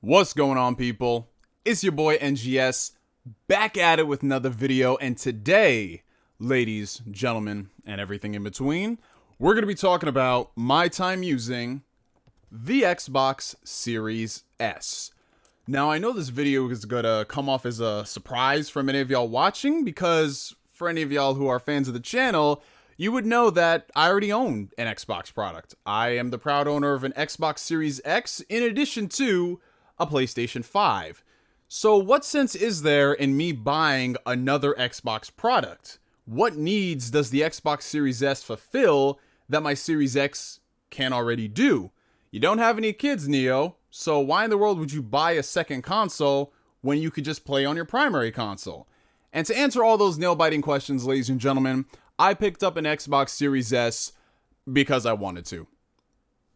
What's going on, people? It's your boy NGS, back at it with another video, and today, ladies, gentlemen, and everything in between, we're going to be talking about my time using the Xbox Series S. Now, I know this video is going to come off as a surprise for many of y'all watching, because for any of y'all who are fans of the channel, you would know that I already own an Xbox product. I am the proud owner of an Xbox Series X, in addition to a PlayStation 5. So what sense is there in me buying another Xbox product? What needs does the Xbox Series S fulfill that my Series X can already do? You don't have any kids, Neo, so why in the world would you buy a second console when you could just play on your primary console? And to answer all those nail-biting questions, ladies and gentlemen, I picked up an Xbox Series S because I wanted to.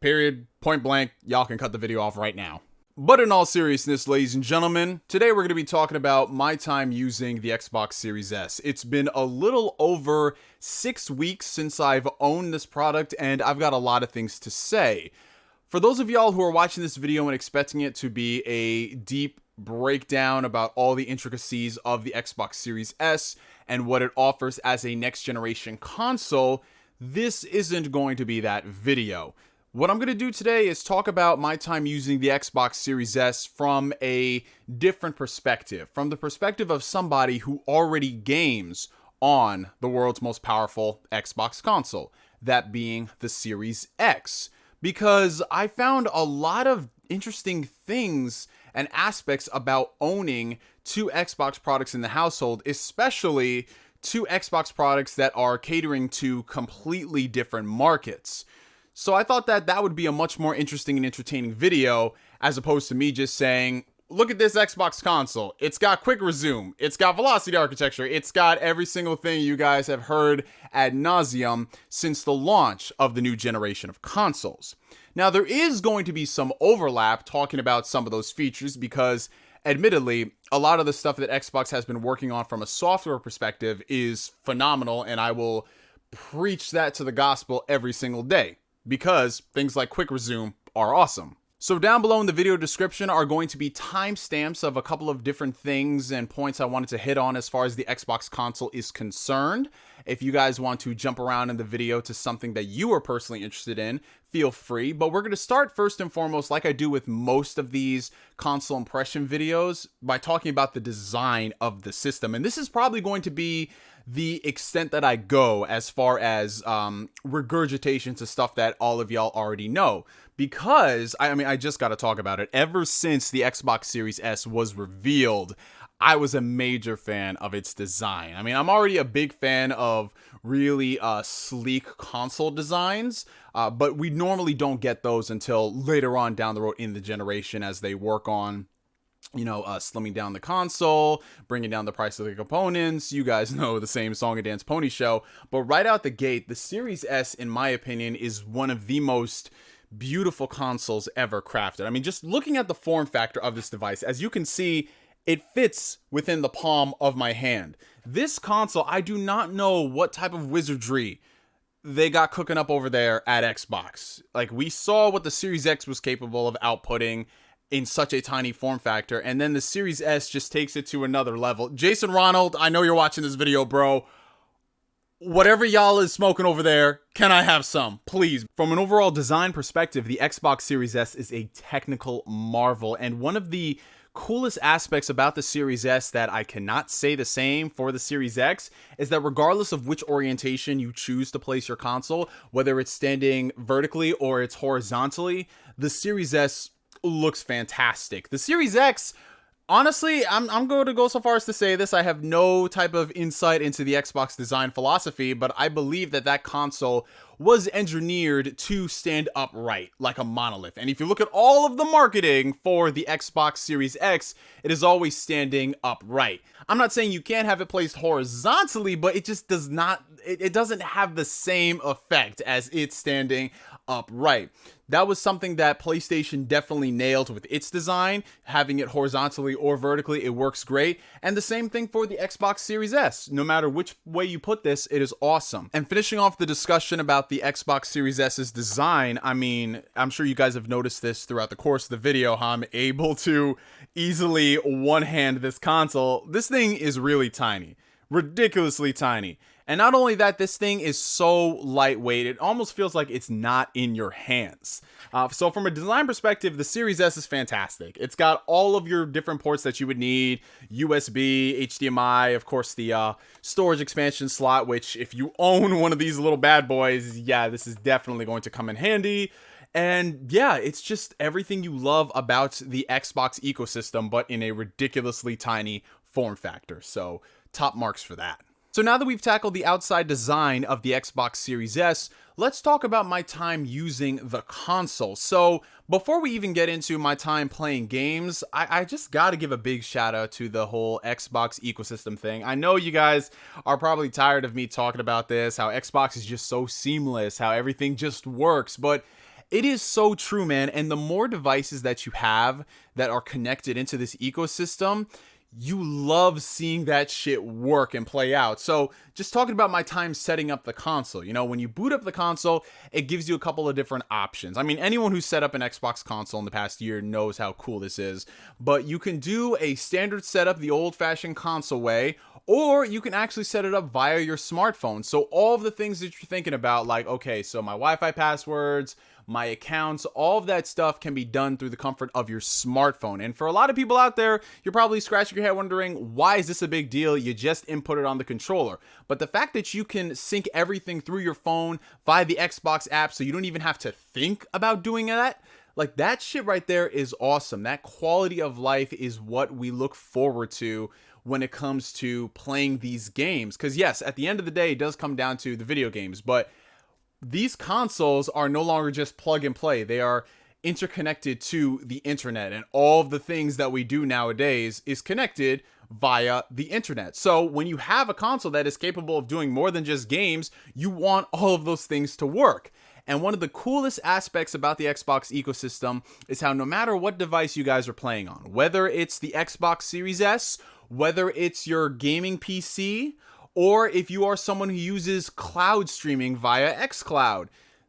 Period. Point blank. Y'all can cut the video off right now. But in all seriousness, ladies and gentlemen, today we're going to be talking about my time using the Xbox Series S. It's been a little over 6 weeks since I've owned this product, and I've got a lot of things to say. For those of y'all who are watching this video and expecting it to be a deep breakdown about all the intricacies of the Xbox Series S and what it offers as a next generation console, this isn't going to be that video. What I'm going to do today is talk about my time using the Xbox Series S from a different perspective, from the perspective of somebody who already games on the world's most powerful Xbox console, that being the Series X, because I found a lot of interesting things and aspects about owning two Xbox products in the household, especially two Xbox products that are catering to completely different markets. So I thought that that would be a much more interesting and entertaining video, as opposed to me just saying, look at this Xbox console. It's got quick resume. It's got velocity architecture. It's got every single thing you guys have heard ad nauseum since the launch of the new generation of consoles. Now, there is going to be some overlap talking about some of those features because, admittedly, a lot of the stuff that Xbox has been working on from a software perspective is phenomenal, and I will preach that to the gospel every single day, because things like quick resume are awesome. So down below in the video description are going to be timestamps of a couple of different things and points I wanted to hit on as far as the Xbox console is concerned. If you guys want to jump around in the video to something that you are personally interested in, feel free. But we're going to start first and foremost, like I do with most of these console impression videos, by talking about the design of the system. And this is probably going to be the extent that I go as far as regurgitation to stuff that all of y'all already know. Because, I just got to talk about it. Ever since the Xbox Series S was revealed, I was a major fan of its design. I'm already a big fan of really sleek console designs, but we normally don't get those until later on down the road in the generation as they work on slimming down the console, bringing down the price of the components. You guys know the same song and dance pony show. But right out the gate, the Series S, in my opinion, is one of the most beautiful consoles ever crafted. Just looking at the form factor of this device, as you can see, it fits within the palm of my hand. This console, I do not know what type of wizardry they got cooking up over there at Xbox. Like, we saw what the Series X was capable of outputting in such a tiny form factor, and then the Series S just takes it to another level. Jason Ronald, I know you're watching this video, bro. Whatever y'all is smoking over there, can I have some, please? From an overall design perspective, the Xbox Series S is a technical marvel, and one of the coolest aspects about the Series S that I cannot say the same for the Series X is that regardless of which orientation you choose to place your console, whether it's standing vertically or it's horizontally, the Series S looks fantastic. The Series X, honestly, I'm going to go so far as to say this. I have no type of insight into the Xbox design philosophy, but I believe that that console was engineered to stand upright like a monolith. And if you look at all of the marketing for the Xbox Series X, it is always standing upright. I'm not saying you can't have it placed horizontally, but it just does not, it doesn't have the same effect as it standing upright. That was something that PlayStation definitely nailed with its design. Having it horizontally or vertically, it works great. And the same thing for the Xbox Series S. No matter which way you put this, it is awesome. And finishing off the discussion about the Xbox Series S's design, I mean, I'm sure you guys have noticed this throughout the course of the video, how I'm able to easily one-hand this console. This thing is really tiny. Ridiculously tiny. And not only that, this thing is so lightweight, it almost feels like it's not in your hands. So from a design perspective, the Series S is fantastic. It's got all of your different ports that you would need, USB, HDMI, of course the storage expansion slot, which if you own one of these little bad boys, yeah, this is definitely going to come in handy. And yeah, it's just everything you love about the Xbox ecosystem, but in a ridiculously tiny form factor. So top marks for that. So now that we've tackled the outside design of the Xbox Series S, let's talk about my time using the console. So before we even get into my time playing games, I just gotta give a big shout out to the whole Xbox ecosystem thing. I know you guys are probably tired of me talking about this, how Xbox is just so seamless, how everything just works, but it is so true, man. And the more devices that you have that are connected into this ecosystem, you love seeing that shit work and play out. So just talking about my time setting up the console, you know, when you boot up the console, it gives you a couple of different options. I mean, anyone who's set up an Xbox console in the past year knows how cool this is, but you can do a standard setup the old-fashioned console way, or you can actually set it up via your smartphone. So all of the things that you're thinking about, like, okay, so my Wi-Fi passwords, my accounts, all of that stuff can be done through the comfort of your smartphone. And for a lot of people out there, you're probably scratching your head wondering, why is this a big deal? You just input it on the controller. But the fact that you can sync everything through your phone via the Xbox app, so you don't even have to think about doing that, like that shit right there is awesome. That quality of life is what we look forward to when it comes to playing these games. Because yes, at the end of the day, it does come down to the video games, but these consoles are no longer just plug and play. They are interconnected to the internet, and all of the things that we do nowadays is connected via the internet. So when you have a console that is capable of doing more than just games, you want all of those things to work. And one of the coolest aspects about the Xbox ecosystem is how no matter what device you guys are playing on, whether it's the Xbox Series S, whether it's your gaming PC, or if you are someone who uses cloud streaming via xCloud,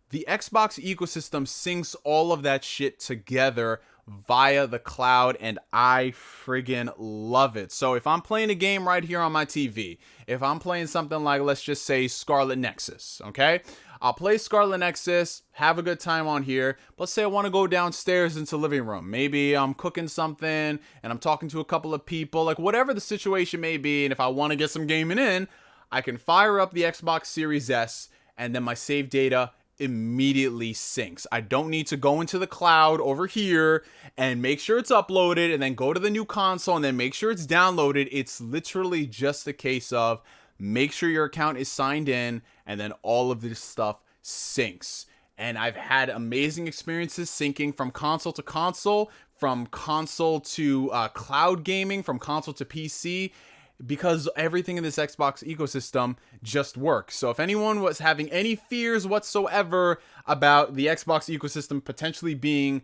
the Xbox ecosystem syncs all of that shit together via the cloud, and I friggin' love it. So if I'm playing a game right here on my TV, if I'm playing something like, let's just say, Scarlet Nexus, okay? I'll play Scarlet Nexus, have a good time on here. Let's say I want to go downstairs into the living room. Maybe I'm cooking something and I'm talking to a couple of people, like whatever the situation may be. And if I want to get some gaming in, I can fire up the Xbox Series S and then my save data immediately syncs. I don't need to go into the cloud over here and make sure it's uploaded and then go to the new console and then make sure it's downloaded. It's literally just a case of make sure your account is signed in, and then all of this stuff syncs. And I've had amazing experiences syncing from console to console, from console to cloud gaming, from console to PC, because everything in this Xbox ecosystem just works. So if anyone was having any fears whatsoever about the Xbox ecosystem potentially being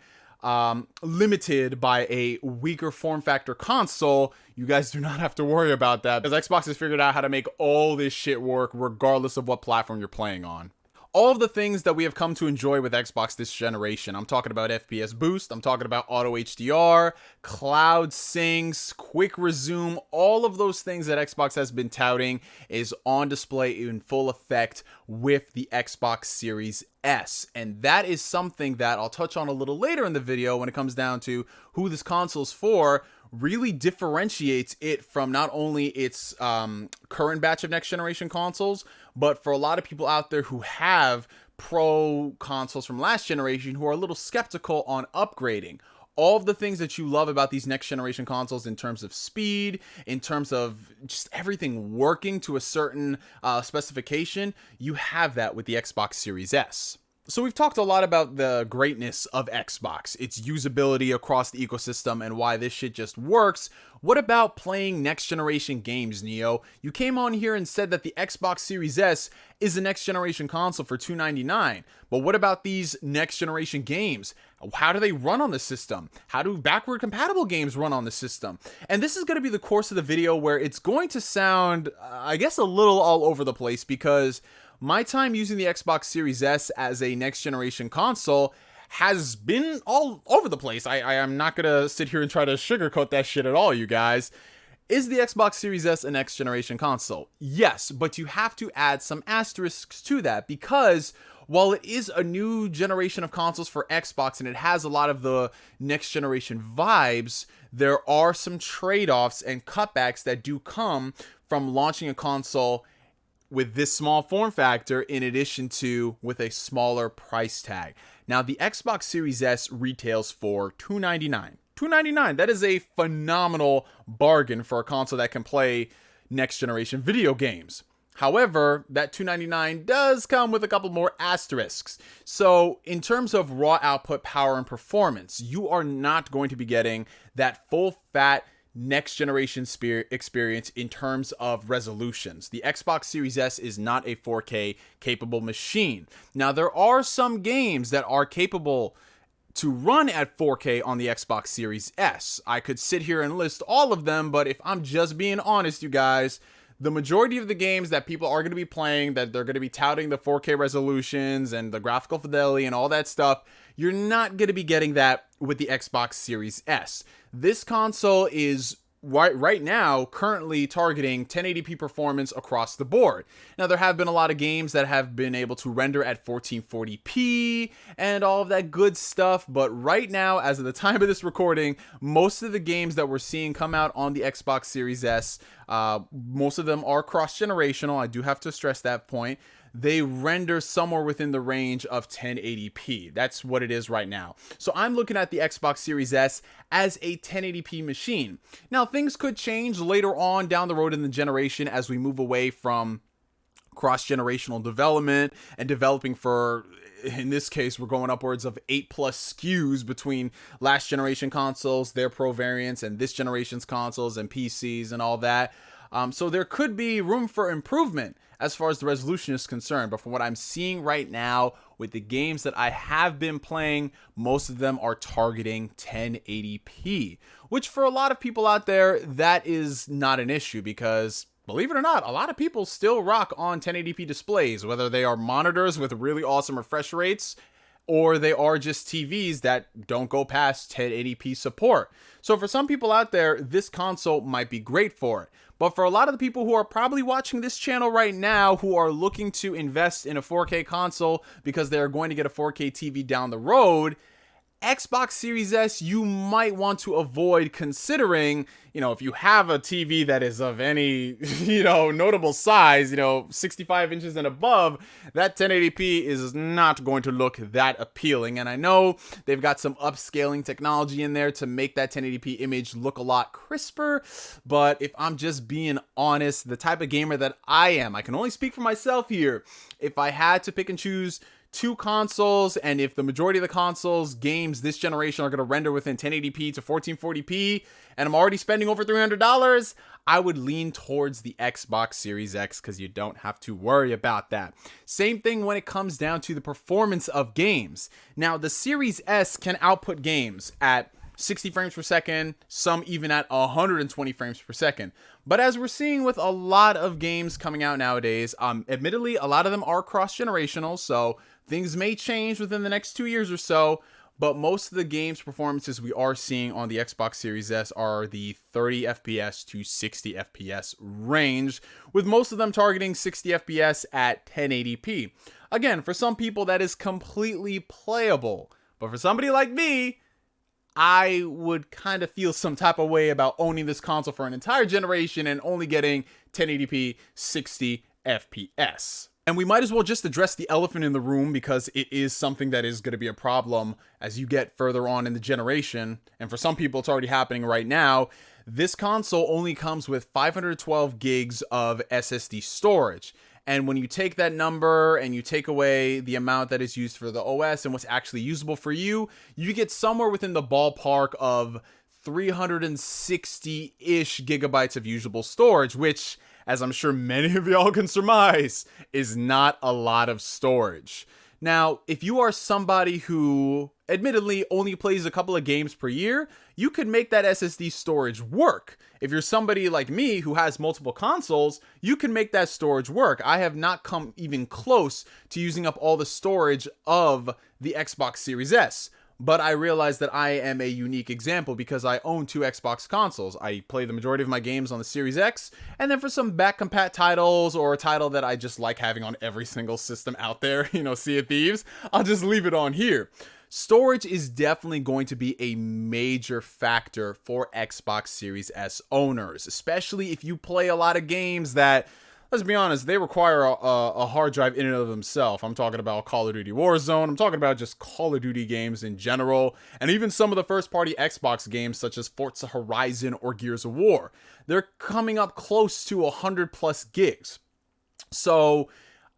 limited by a weaker form factor console, you guys do not have to worry about that, because Xbox has figured out how to make all this shit work regardless of what platform you're playing on. All of the things that we have come to enjoy with Xbox this generation. I'm talking about FPS boost, I'm talking about auto HDR, cloud syncs, quick resume, all of those things that Xbox has been touting is on display in full effect with the Xbox Series S. And that is something that I'll touch on a little later in the video when it comes down to who this console's for. Really differentiates it from not only its current batch of next generation consoles, but for a lot of people out there who have pro consoles from last generation who are a little skeptical on upgrading. All of the things that you love about these next generation consoles in terms of speed, in terms of just everything working to a certain specification, you have that with the Xbox Series S. So we've talked a lot about the greatness of Xbox, its usability across the ecosystem, and why this shit just works. What about playing next generation games, Neo? You came on here and said that the Xbox Series S is a next generation console for $299. But what about these next generation games? How do they run on the system? How do backward compatible games run on the system? And this is going to be the course of the video where it's going to sound, I guess, a little all over the place, because my time using the Xbox Series S as a next generation console has been all over the place. I am not going to sit here and try to sugarcoat that shit at all, you guys. Is the Xbox Series S a next generation console? Yes, but you have to add some asterisks to that, because while it is a new generation of consoles for Xbox and it has a lot of the next generation vibes, there are some trade-offs and cutbacks that do come from launching a console with this small form factor, in addition to with a smaller price tag. Now, the Xbox Series S retails for $299. $299, that is a phenomenal bargain for a console that can play next generation video games. However, that $299 does come with a couple more asterisks. So in terms of raw output, power, and performance, you are not going to be getting that full fat next generation experience in terms of resolutions. The Xbox Series S is not a 4K capable machine. Now, there are some games that are capable to run at 4K on the Xbox Series S. I could sit here and list all of them, but if I'm just being honest, you guys, the majority of the games that people are going to be playing, that they're going to be touting the 4K resolutions and the graphical fidelity and all that stuff, you're not going to be getting that with the Xbox Series S. This console is right now currently targeting 1080p performance across the board. Now, there have been a lot of games that have been able to render at 1440p and all of that good stuff, but right now, as of the time of this recording, most of the games that we're seeing come out on the Xbox Series S, most of them are cross-generational. I do have to stress that point. They render somewhere within the range of 1080p. That's what it is right now. So I'm looking at the Xbox Series S as a 1080p machine. Now, things could change later on down the road in the generation as we move away from cross-generational development and developing for, in this case, we're going upwards of 8+ SKUs between last generation consoles, their Pro variants, and this generation's consoles and PCs and all that. So there could be room for improvement as far as the resolution is concerned. But from what I'm seeing right now with the games that I have been playing, most of them are targeting 1080p, which for a lot of people out there, that is not an issue, because believe it or not, a lot of people still rock on 1080p displays, whether they are monitors with really awesome refresh rates or they are just TVs that don't go past 1080p support. So for some people out there, this console might be great for it. But for a lot of the people who are probably watching this channel right now who are looking to invest in a 4K console because they're going to get a 4K TV down the road, Xbox Series S you might want to avoid considering, if you have a TV that is of any, notable size, 65 inches and above, that 1080p is not going to look that appealing. And I know they've got some upscaling technology in there to make that 1080p image look a lot crisper. But if I'm just being honest, the type of gamer that I am, I can only speak for myself here. If I had to pick and choose two consoles, and if the majority of the consoles games this generation are going to render within 1080p to 1440p, and I'm already spending over $300, I would lean towards the Xbox Series X, because you don't have to worry about that. Same thing when it comes down to the performance of games. Now, the Series S can output games at 60 frames per second, some even at 120 frames per second. But as we're seeing with a lot of games coming out nowadays, admittedly, a lot of them are cross-generational, so things may change within the next 2 years or so, but most of the game's performances we are seeing on the Xbox Series S are the 30 FPS to 60 FPS range, with most of them targeting 60 FPS at 1080p. Again, for some people that is completely playable, but for somebody like me, I would kind of feel some type of way about owning this console for an entire generation and only getting 1080p 60 FPS. And we might as well just address the elephant in the room, because it is something that is going to be a problem as you get further on in the generation. And for some people, it's already happening right now. This console only comes with 512 gigs of SSD storage. And when you take that number and you take away the amount that is used for the OS and what's actually usable for you, you get somewhere within the ballpark of 360-ish gigabytes of usable storage, which, as I'm sure many of y'all can surmise, is not a lot of storage. Now, if you are somebody who admittedly only plays a couple of games per year, you could make that SSD storage work. If you're somebody like me who has multiple consoles, you can make that storage work. I have not come even close to using up all the storage of the Xbox Series S. But I realize that I am a unique example because I own 2 Xbox consoles. I play the majority of my games on the Series X, and then for some back compat titles or a title that I just like having on every single system out there, Sea of Thieves, I'll just leave it on here. Storage is definitely going to be a major factor for Xbox Series S owners, especially if you play a lot of games that, let's be honest, they require a hard drive in and of themselves. I'm talking about Call of Duty Warzone. I'm talking about just Call of Duty games in general. And even some of the first-party Xbox games such as Forza Horizon or Gears of War. They're coming up close to 100 plus gigs. So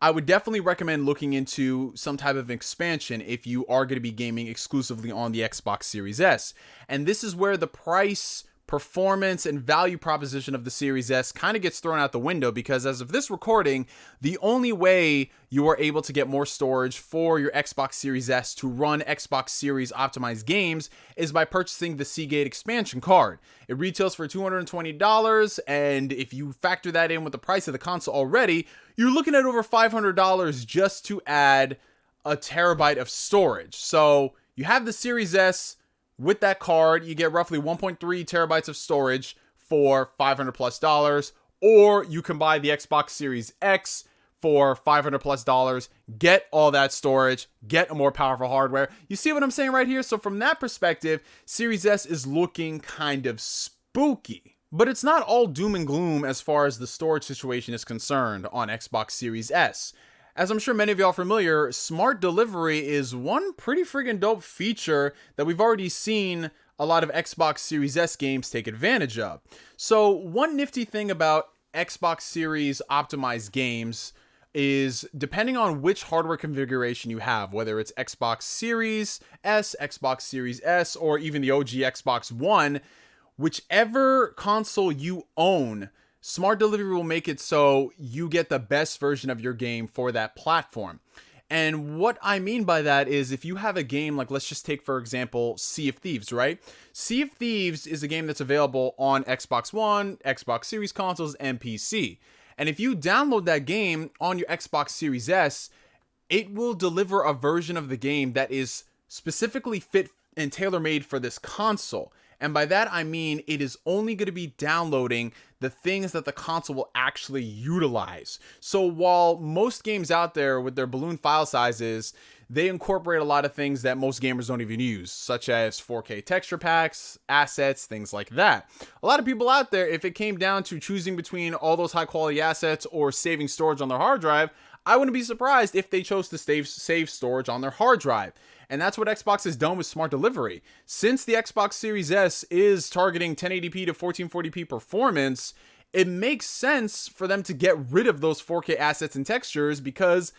I would definitely recommend looking into some type of expansion if you are going to be gaming exclusively on the Xbox Series S. And this is where the price, performance, and value proposition of the Series S kind of gets thrown out the window, because as of this recording, the only way you are able to get more storage for your Xbox Series S to run Xbox Series optimized games is by purchasing the Seagate expansion card. It retails for $220, and if you factor that in with the price of the console already, you're looking at over $500 just to add a terabyte of storage. So you have the Series S. With that card, you get roughly 1.3 terabytes of storage for $500 plus, or you can buy the Xbox Series X for $500 plus, get all that storage, get a more powerful hardware. You see what I'm saying right here? So from that perspective, Series S is looking kind of spooky. But it's not all doom and gloom as far as the storage situation is concerned on Xbox Series S. As I'm sure many of y'all are familiar, Smart Delivery is one pretty friggin' dope feature that we've already seen a lot of Xbox Series S games take advantage of. So one nifty thing about Xbox Series optimized games is, depending on which hardware configuration you have, whether it's Xbox Series S, Xbox Series S, or even the OG Xbox One, whichever console you own, Smart Delivery will make it so you get the best version of your game for that platform. And what I mean by that is, if you have a game like, let's just take, for example, Sea of Thieves, right? Sea of Thieves is a game that's available on Xbox One, Xbox Series consoles, and PC. And if you download that game on your Xbox Series S, it will deliver a version of the game that is specifically fit and tailor-made for this console. And by that, I mean it is only going to be downloading the things that the console will actually utilize. So while most games out there with their balloon file sizes, they incorporate a lot of things that most gamers don't even use, such as 4K texture packs, assets, things like that. A lot of people out there, if it came down to choosing between all those high quality assets or saving storage on their hard drive, I wouldn't be surprised if they chose to save storage on their hard drive. And that's what Xbox has done with Smart Delivery. Since the Xbox Series S is targeting 1080p to 1440p performance, it makes sense for them to get rid of those 4K assets and textures, because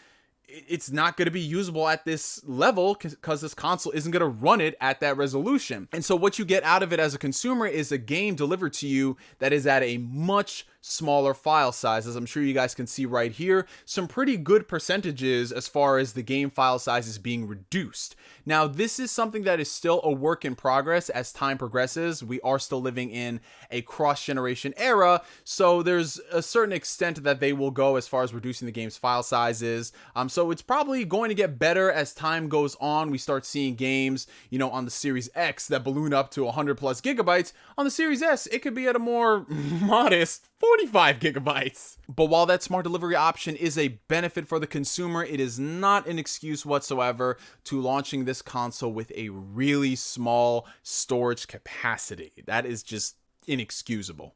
it's not going to be usable at this level because this console isn't going to run it at that resolution. And so what you get out of it as a consumer is a game delivered to you that is at a much smaller file size. As I'm sure you guys can see right here, some pretty good percentages as far as the game file size is being reduced. Now, this is something that is still a work in progress as time progresses. We are still living in a cross-generation era, so there's a certain extent that they will go as far as reducing the game's file sizes. So it's probably going to get better as time goes on. We start seeing games, on the Series X that balloon up to 100 plus gigabytes. On the Series S, it could be at a more modest 45 gigabytes. But while that Smart Delivery option is a benefit for the consumer, it is not an excuse whatsoever to launching this console with a really small storage capacity. That is just inexcusable.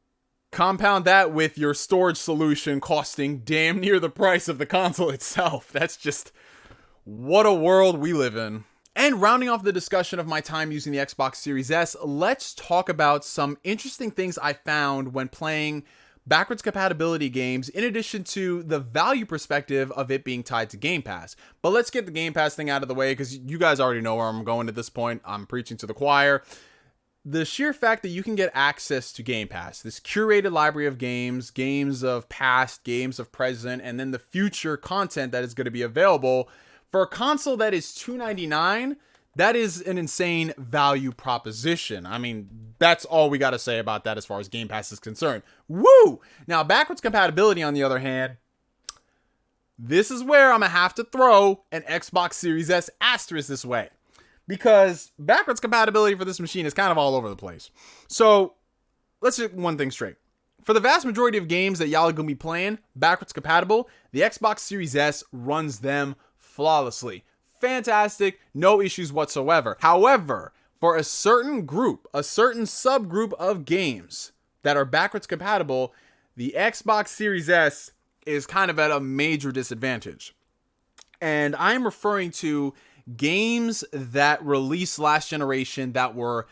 Compound that with your storage solution costing damn near the price of the console itself. That's just, what a world we live in. And rounding off the discussion of my time using the Xbox Series S, let's talk about some interesting things I found when playing backwards compatibility games in addition to the value perspective of it being tied to Game Pass. But let's get the Game Pass thing out of the way because you guys already know where I'm going at this point. I'm preaching to the choir. The sheer fact that you can get access to Game Pass, this curated library of games, games of past, games of present, and then the future content that is going to be available for a console that is $299, that is an insane value proposition. I mean, that's all we got to say about that as far as Game Pass is concerned. Woo! Now, backwards compatibility, on the other hand, this is where I'm going to have to throw an Xbox Series S asterisk this way. Because backwards compatibility for this machine is kind of all over the place. So, let's get one thing straight. For the vast majority of games that y'all are going to be playing backwards compatible, the Xbox Series S runs them flawlessly. Fantastic, no issues whatsoever. However, for a certain group, a certain subgroup of games that are backwards compatible, the Xbox Series S is kind of at a major disadvantage. And I'm referring to games that released last generation that were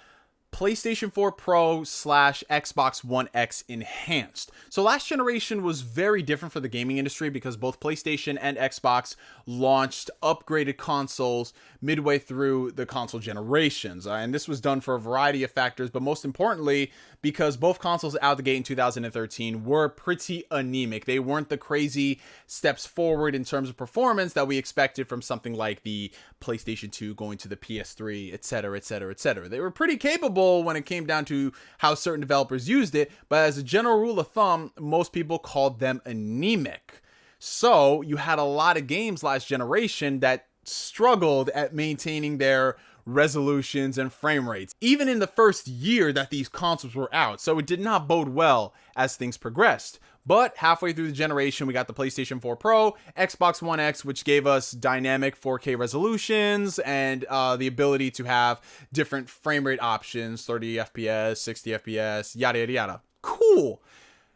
PlayStation 4 Pro / Xbox One X enhanced. So last generation was very different for the gaming industry because both PlayStation and Xbox launched upgraded consoles midway through the console generations. And this was done for a variety of factors, but most importantly, because both consoles out the gate in 2013 were pretty anemic. They weren't the crazy steps forward in terms of performance that we expected from something like the PlayStation 2 going to the PS3, etc., etc., etc. They were pretty capable when it came down to how certain developers used it, but as a general rule of thumb, most people called them anemic. So you had a lot of games last generation that struggled at maintaining their resolutions and frame rates, even in the first year that these consoles were out. So it did not bode well as things progressed. But halfway through the generation, we got the PlayStation 4 Pro, Xbox One X, which gave us dynamic 4K resolutions and the ability to have different frame rate options, 30 FPS, 60 FPS, yada, yada, yada. Cool.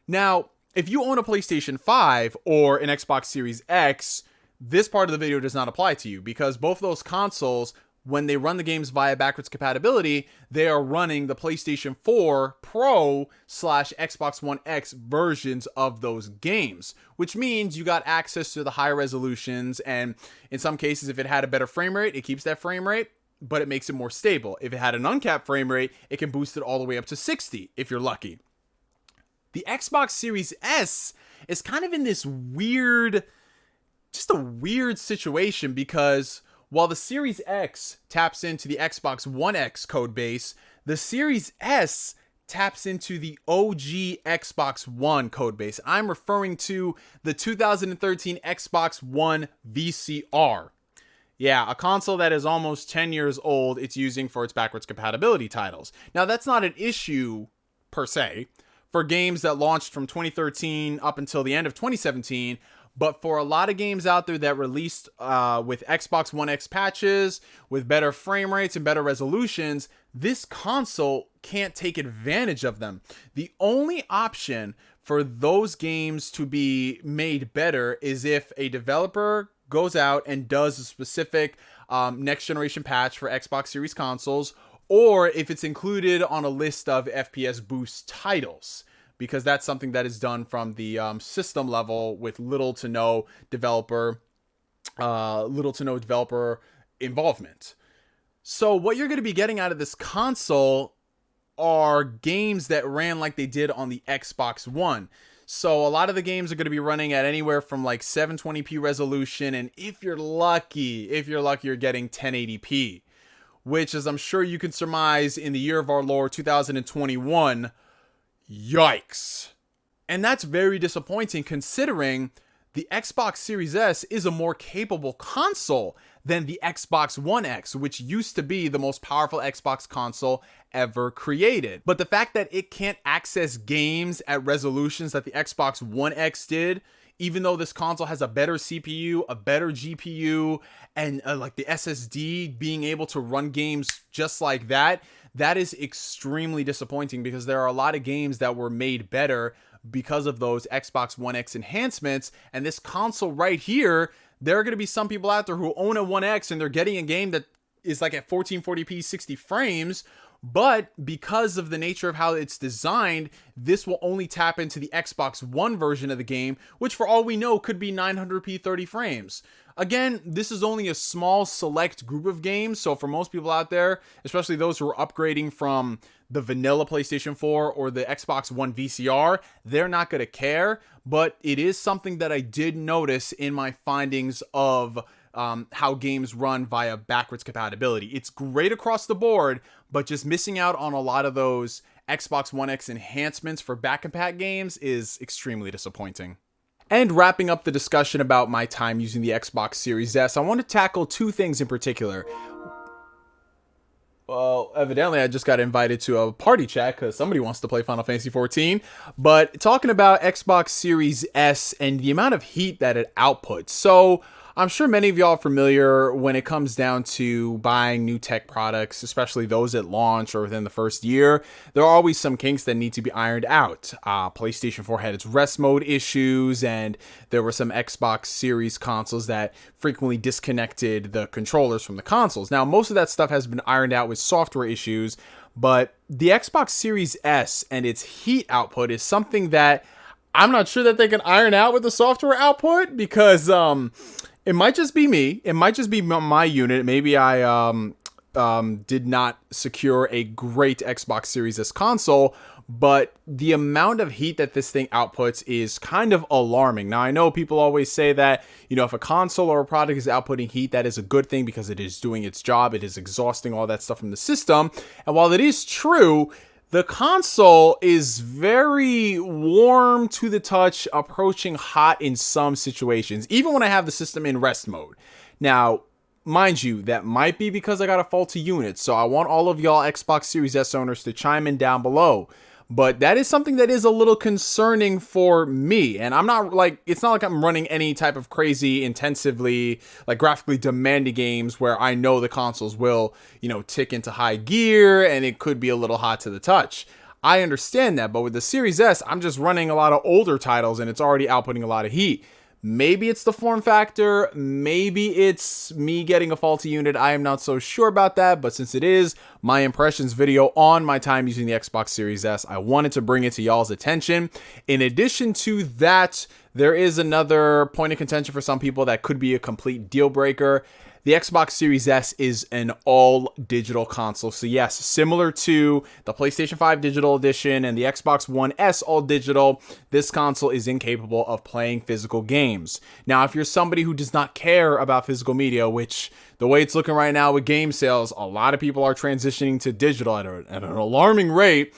Now, if you own a PlayStation 5 or an Xbox Series X, this part of the video does not apply to you because both of those consoles, when they run the games via backwards compatibility, they are running the PlayStation 4 Pro / Xbox One X versions of those games, which means you got access to the higher resolutions. And in some cases, if it had a better frame rate, it keeps that frame rate, but it makes it more stable. If it had an uncapped frame rate, it can boost it all the way up to 60 if you're lucky. The Xbox Series S is kind of in this weird, just a weird situation because while the Series X taps into the Xbox One X code base, the Series S taps into the OG Xbox One code base. I'm referring to the 2013 Xbox One VCR. Yeah, a console that is almost 10 years old it's using for its backwards compatibility titles. Now, that's not an issue per se for games that launched from 2013 up until the end of 2017, but for a lot of games out there that released with Xbox One X patches, with better frame rates and better resolutions, this console can't take advantage of them. The only option for those games to be made better is if a developer goes out and does a specific next generation patch for Xbox Series consoles, or if it's included on a list of FPS boost titles, because that's something that is done from the system level with little to no developer involvement. So what you're going to be getting out of this console are games that ran like they did on the Xbox One. So a lot of the games are going to be running at anywhere from like 720p resolution, and if you're lucky, you're getting 1080p, which, as I'm sure you can surmise, in the year of our Lord 2021, yikes. And that's very disappointing considering the Xbox Series S is a more capable console than the Xbox One X, which used to be the most powerful Xbox console ever created. But the fact that it can't access games at resolutions that the Xbox One X did, even though this console has a better CPU, a better GPU, and like the SSD being able to run games just like that, that is extremely disappointing because there are a lot of games that were made better because of those Xbox One X enhancements. And this console right here, there are going to be some people out there who own a One X and they're getting a game that is like at 1440p 60 frames, But because of the nature of how it's designed, this will only tap into the Xbox One version of the game, which for all we know could be 900p 30 frames. Again, this is only a small select group of games, so for most people out there, especially those who are upgrading from the vanilla PlayStation 4 or the Xbox One VCR, they're not going to care, but it is something that I did notice in my findings of how games run via backwards compatibility. It's great across the board, but just missing out on a lot of those Xbox One X enhancements for back compat games is extremely disappointing. And wrapping up the discussion about my time using the Xbox Series S, I want to tackle two things in particular. Well, evidently I just got invited to a party chat because somebody wants to play Final Fantasy XIV. But talking about Xbox Series S and the amount of heat that it outputs. So I'm sure many of y'all are familiar when it comes down to buying new tech products, especially those at launch or within the first year. There are always some kinks that need to be ironed out. PlayStation 4 had its rest mode issues, and there were some Xbox Series consoles that frequently disconnected the controllers from the consoles. Now, most of that stuff has been ironed out with software issues, but the Xbox Series S and its heat output is something that I'm not sure that they can iron out with the software output, because it might just be me. It might just be my unit. Maybe I did not secure a great Xbox Series S console, but the amount of heat that this thing outputs is kind of alarming. Now, I know people always say that, if a console or a product is outputting heat, that is a good thing because it is doing its job. It is exhausting all that stuff from the system. And while it is true, the console is very warm to the touch, approaching hot in some situations, even when I have the system in rest mode. Now, mind you, that might be because I got a faulty unit, so I want all of y'all Xbox Series S owners to chime in down below. But that is something that is a little concerning for me. And I'm not it's not like I'm running any type of crazy, intensively, graphically demanding games where I know the consoles will, tick into high gear and it could be a little hot to the touch. I understand that, but with the Series S, I'm just running a lot of older titles and it's already outputting a lot of heat. Maybe it's the form factor, maybe it's me getting a faulty unit. I am not so sure about that, but since it is my impressions video on my time using the Xbox Series S, I wanted to bring it to y'all's attention. In addition to that, there is another point of contention for some people that could be a complete deal breaker. The Xbox Series S is an all-digital console. So yes, similar to the PlayStation 5 Digital Edition and the Xbox One S all-digital, this console is incapable of playing physical games. Now, if you're somebody who does not care about physical media, which the way it's looking right now with game sales, a lot of people are transitioning to digital at an alarming rate.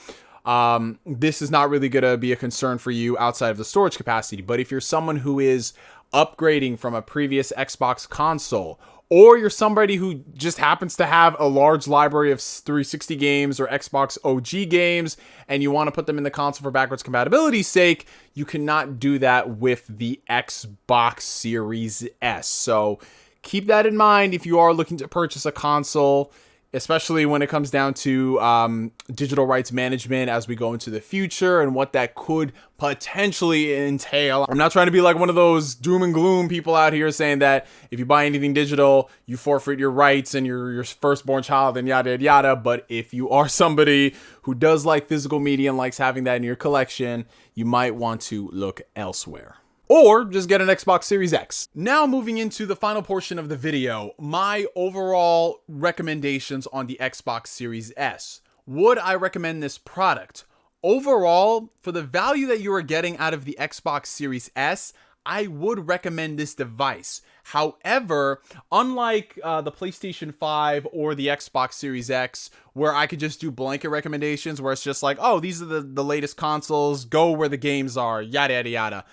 This is not really going to be a concern for you outside of the storage capacity. But if you're someone who is upgrading from a previous Xbox console, or you're somebody who just happens to have a large library of 360 games or Xbox OG games, and you want to put them in the console for backwards compatibility's sake, you cannot do that with the Xbox Series S. So keep that in mind if you are looking to purchase a console, especially when it comes down to digital rights management as we go into the future and what that could potentially entail. I'm not trying to be like one of those doom and gloom people out here saying that if you buy anything digital, you forfeit your rights and your firstborn child and yada, yada, yada. But if you are somebody who does like physical media and likes having that in your collection, you might want to look elsewhere. Or just get an Xbox Series X. Now moving into the final portion of the video, my overall recommendations on the Xbox Series S. Would I recommend this product? Overall, for the value that you are getting out of the Xbox Series S, I would recommend this device. However, unlike the PlayStation 5 or the Xbox Series X, where I could just do blanket recommendations where it's just like, oh, these are the latest consoles, go where the games are, yada, yada, yada.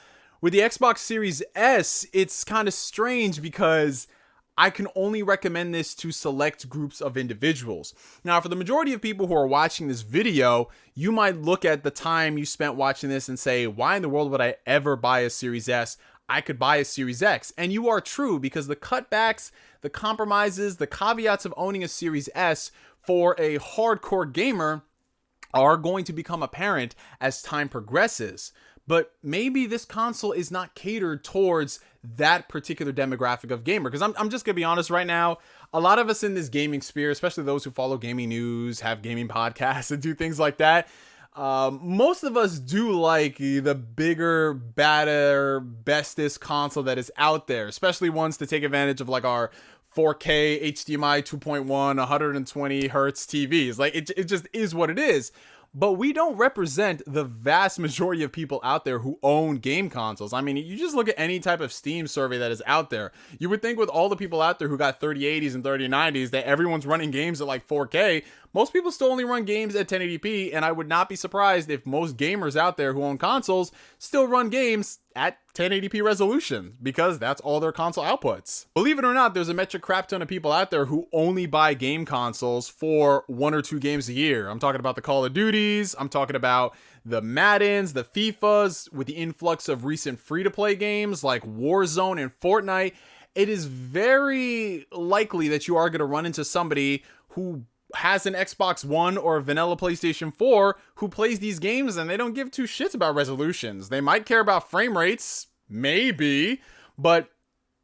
With the Xbox Series S, it's kind of strange because I can only recommend this to select groups of individuals. Now, for the majority of people who are watching this video, you might look at the time you spent watching this and say, why in the world would I ever buy a Series S? I could buy a Series X. And you are true, because the cutbacks, the compromises, the caveats of owning a Series S for a hardcore gamer are going to become apparent as time progresses. But maybe this console is not catered towards that particular demographic of gamer. Because I'm just going to be honest right now, a lot of us in this gaming sphere, especially those who follow gaming news, have gaming podcasts, and do things like that, most of us do like the bigger, badder, bestest console that is out there, especially ones to take advantage of like our 4K HDMI 2.1 120 hertz TVs. Like it just is what it is. But we don't represent the vast majority of people out there who own game consoles. I mean, you just look at any type of Steam survey that is out there. You would think with all the people out there who got 3080s and 3090s that everyone's running games at like 4K. Most people still only run games at 1080p, and I would not be surprised if most gamers out there who own consoles still run games at 1080p resolution, because that's all their console outputs. Believe it or not, there's a metric crap ton of people out there who only buy game consoles for 1 or 2 games a year. I'm talking about the Call of Duties, I'm talking about the Maddens, the FIFAs, with the influx of recent free-to-play games like Warzone and Fortnite. It is very likely that you are going to run into somebody who has an Xbox One or a vanilla PlayStation 4 who plays these games and they don't give two shits about resolutions. They might care about frame rates, maybe, but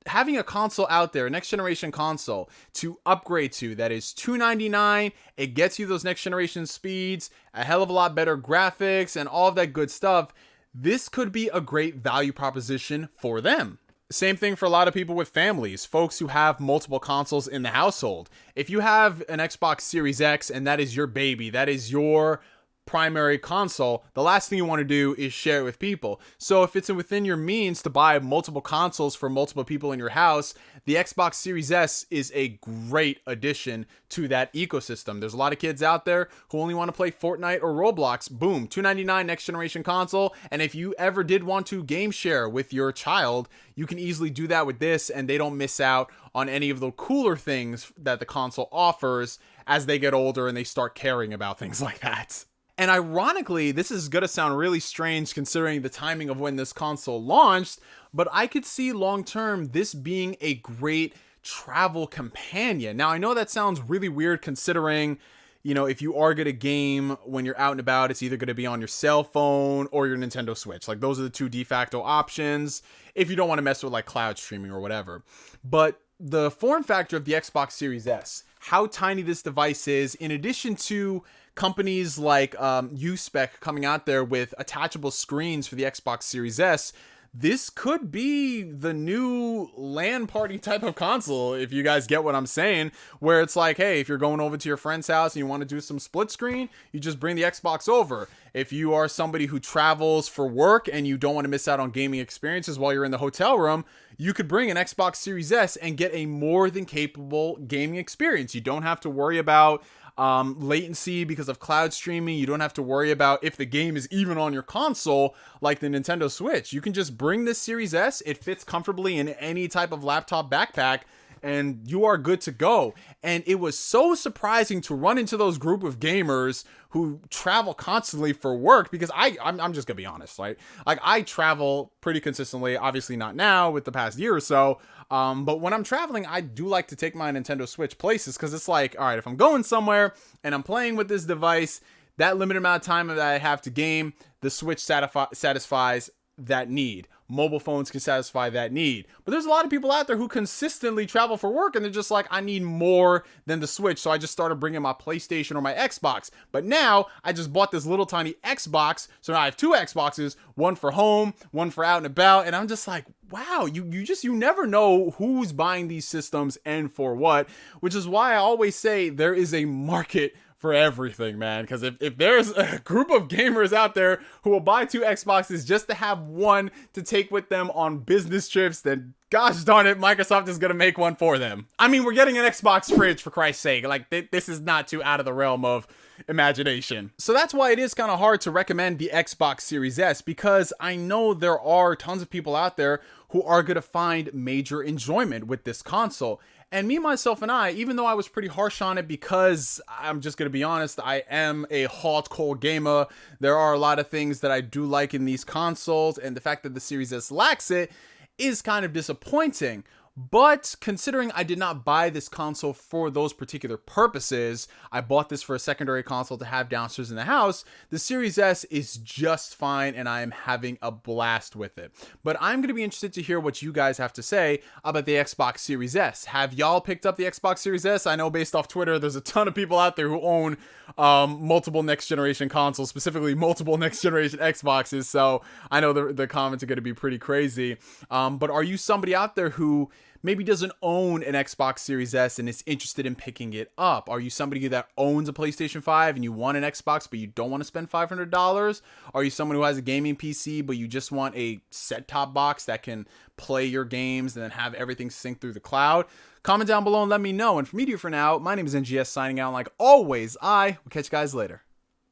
having a console out there, a next generation console to upgrade to that is $299, it gets you those next generation speeds, a hell of a lot better graphics, and all of that good stuff. This could be a great value proposition for them. Same thing for a lot of people with families, folks who have multiple consoles in the household. If you have an Xbox Series X and that is your baby, that is your primary console, the last thing you want to do is share it with people. So if it's within your means to buy multiple consoles for multiple people in your house, the Xbox Series S is a great addition to that ecosystem. There's a lot of kids out there who only want to play Fortnite or Roblox. Boom, $299 next generation console. And if you ever did want to game share with your child, you can easily do that with this, and they don't miss out on any of the cooler things that the console offers as they get older and they start caring about things like that. And ironically, this is going to sound really strange considering the timing of when this console launched, but I could see long term this being a great travel companion. Now, I know that sounds really weird considering, you know, if you are going to game when you're out and about, it's either going to be on your cell phone or your Nintendo Switch. Like, those are the two de facto options if you don't want to mess with like cloud streaming or whatever. But the form factor of the Xbox Series S, how tiny this device is, in addition to companies like USpec coming out there with attachable screens for the Xbox Series S, this could be the new LAN party type of console, if you guys get what I'm saying, where it's like, hey, if you're going over to your friend's house and you want to do some split screen, you just bring the Xbox over. If you are somebody who travels for work and you don't want to miss out on gaming experiences while you're in the hotel room, you could bring an Xbox Series S and get a more than capable gaming experience. You don't have to worry about latency because of cloud streaming. You don't have to worry about if the game is even on your console like the Nintendo Switch. You can just bring this Series S. It fits comfortably in any type of laptop backpack, and you are good to go. And it was so surprising to run into those group of gamers who travel constantly for work, because I'm just gonna be honest, right? Like, I travel pretty consistently, obviously not now with the past year or so, but when I'm traveling, I do like to take my Nintendo Switch places, because it's like, all right, if I'm going somewhere and I'm playing with this device, that limited amount of time that I have to game, the Switch satisfies that need. Mobile phones can satisfy that need. But there's a lot of people out there who consistently travel for work and they're just like, I need more than the Switch. So I just started bringing my PlayStation or my Xbox. But now I just bought this little tiny Xbox. So now I have 2 Xboxes, one for home, one for out and about. And I'm just like, wow, you never know who's buying these systems and for what, which is why I always say there is a market for everything, man. Because if there's a group of gamers out there who will buy 2 Xboxes just to have one to take with them on business trips, then gosh darn it, Microsoft is gonna make one for them. I mean, we're getting an Xbox fridge, for Christ's sake. Like, this is not too out of the realm of imagination. So that's why it is kind of hard to recommend the Xbox Series S, because I know there are tons of people out there who are gonna find major enjoyment with this console. And me, myself, and I, even though I was pretty harsh on it, because I'm just going to be honest, I am a hardcore gamer. There are a lot of things that I do like in these consoles, and the fact that the Series S lacks it is kind of disappointing. But considering I did not buy this console for those particular purposes, I bought this for a secondary console to have downstairs in the house. The Series S is just fine and I am having a blast with it. But I'm going to be interested to hear what you guys have to say about the Xbox Series S. Have y'all picked up the Xbox Series S? I know based off Twitter, there's a ton of people out there who own multiple next generation consoles, specifically multiple next generation Xboxes. So I know the comments are going to be pretty crazy. But are you somebody out there who maybe doesn't own an Xbox Series S and is interested in picking it up? Are you somebody that owns a PlayStation 5 and you want an Xbox but you don't want to spend $500? Are you someone who has a gaming PC but you just want a set-top box that can play your games and then have everything synced through the cloud? Comment down below and let me know. And from me to you for now, my name is NGS signing out. Like always, I will catch you guys later.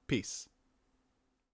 Peace.